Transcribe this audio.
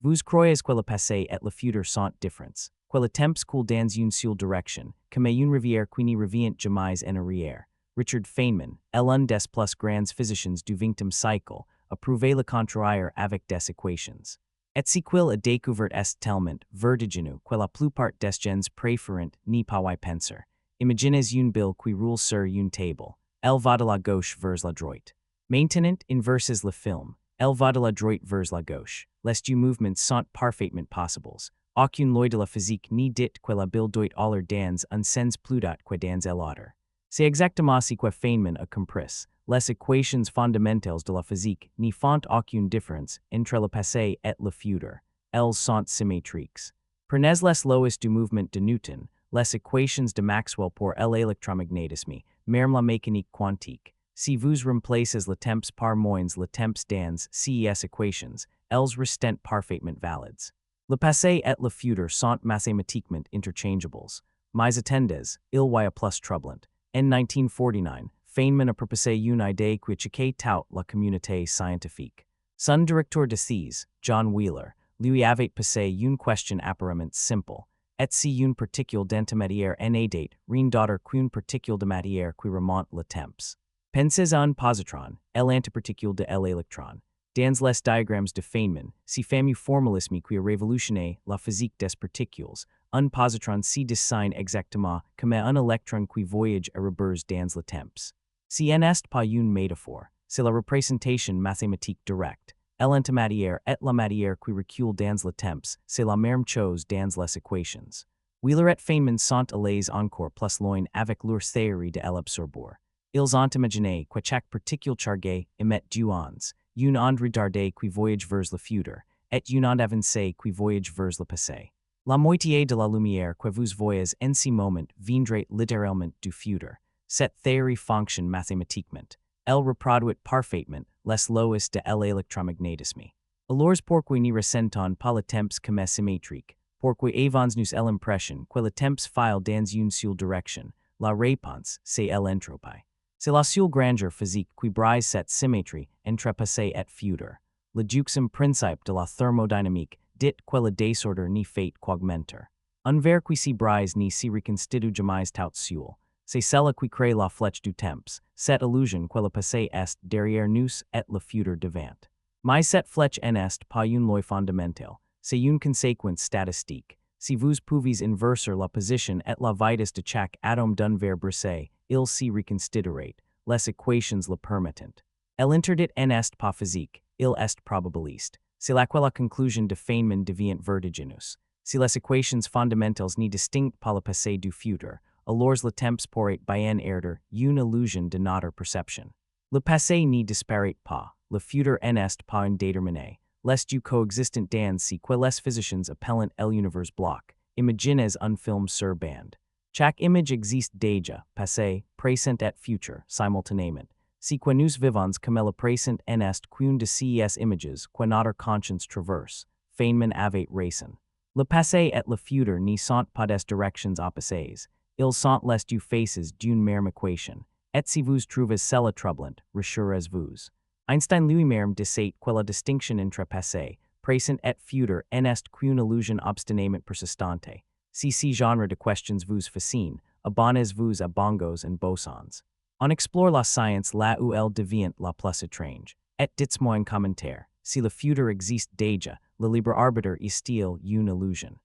Vous croyez que le passé et le futur sont différents, que le temps coule dans une seule direction, comme une rivière qui ne revient jamais en arrière. Richard Feynman, l'un des plus grands physiciens du XXe siècle, a prouvé le contraire avec des équations. Et si qu'il a découvert est tellement vertigineux que la plupart des gens préfèrent n'y pas y penser. Imaginez une bille qui roule sur une table. Elle va de la gauche vers la droite. Maintenant, inversez le film. Elle va de la droite vers la gauche. Les deux mouvements sont parfaitement possibles. Aucune loi de la physique ni dit que la bille doit aller dans un sens plus droit que dans l'autre. C'est exactement ce que Feynman a compris. Les équations fondamentales de la physique n'y font aucune différence entre le passé et le futur. Elles sont symétriques. Prenez les lois du mouvement de Newton, les équations de Maxwell pour l'électromagnétisme, même la mécanique quantique. Si vous remplacez le temps par moins le temps dans ces équations, elles restent parfaitement valides. Le passé et le futur sont mathématiquement interchangeables. Mais attendez, il y a plus troublante. En 1949, Feynman a proposé une idée qui choquait toute la communauté scientifique. Son directeur de thèse, John Wheeler, lui avait posé une question apparemment simple. Et si une particule d'intermédiaire en date rien d'autre qu'une particule de matière qui remonte le temps? Pensez à un positron, l'antiparticule de l'électron. Dans les diagrammes de Feynman, si fameux formalisme qui a révolutionné la physique des particules, un positron se dessine exactement comme un électron qui voyage à revers dans le temps. Si n'est pas une métaphore, c'est la représentation mathématique directe. L'antimatière et la matière qui recule dans le temps, c'est la même chose dans les équations. Wheeler et Feynman sont allés encore plus loin avec leur théorie de l'absorbeur. Ils ont imaginé que chaque particule chargée émet deux ondes, une onde retardée qui voyage vers le futur, et une onde avancée qui voyage vers le passé. La moitié de la lumière que vous voyez en ce moment viendrait littéralement du futur. Cette théorie fonctionne mathématiquement. Elle reproduit parfaitement les lois de l'électromagnétisme. Alors pourquoi ne ressentons pas le temps comme symétrique? Pourquoi avons-nous l'impression que le temps file dans une seule direction? La réponse, c'est l'entropie. C'est la seule grandeur physique qui brise cette symétrie entre passé et futur. Le deuxième principe de la thermodynamique dit que le désordre ne fait qu'augmenter. Un verre qui se brise ne se reconstitue jamais tout seul. C'est cela qui crée la flèche du temps, cette illusion que le passé est derrière nous et le futur devant. Mais cette flèche n'est pas une loi fondamentale, c'est une conséquence statistique. Si vous pouvez inverser la position et la vitesse de chaque atome d'un verre brisé, il se reconstituerait. Les équations le permettent. L'interdit n'est pas physique, il est probabiliste. C'est là que la conclusion de Feynman devient vertigineuse. Si les équations fondamentales ne distinguent pas le passé du futur, alors le temps pourrait bien être une illusion de notre perception. Le passé ne disparaît pas, le futur n'est pas indéterminé. Les deux coexistent dans ce que les physiciens appellent l'univers bloc. Imaginez un film sur bande. Chaque image existe déjà, passé, présent et futur, simultanément. Si que nous vivons comme le présent n'est qu'une de ces images que notre conscience traverse, Feynman avait raison. Le passé et le futur ne sont pas des directions opposées. Ils sont les deux faces d'une même équation. Et si vous trouvez cela troublante, rassurez-vous. Einstein lui-même disait que la distinction entre passé, présent et futur n'est qu'une illusion obstinément persistante. Si ce genre de questions vous fascine, abonnez-vous à Bongos and Bosons. On explore la science là où elle devient la plus étrange. Et dites-moi en commentaire, si le futur existe déjà, le libre arbitre est-il une illusion?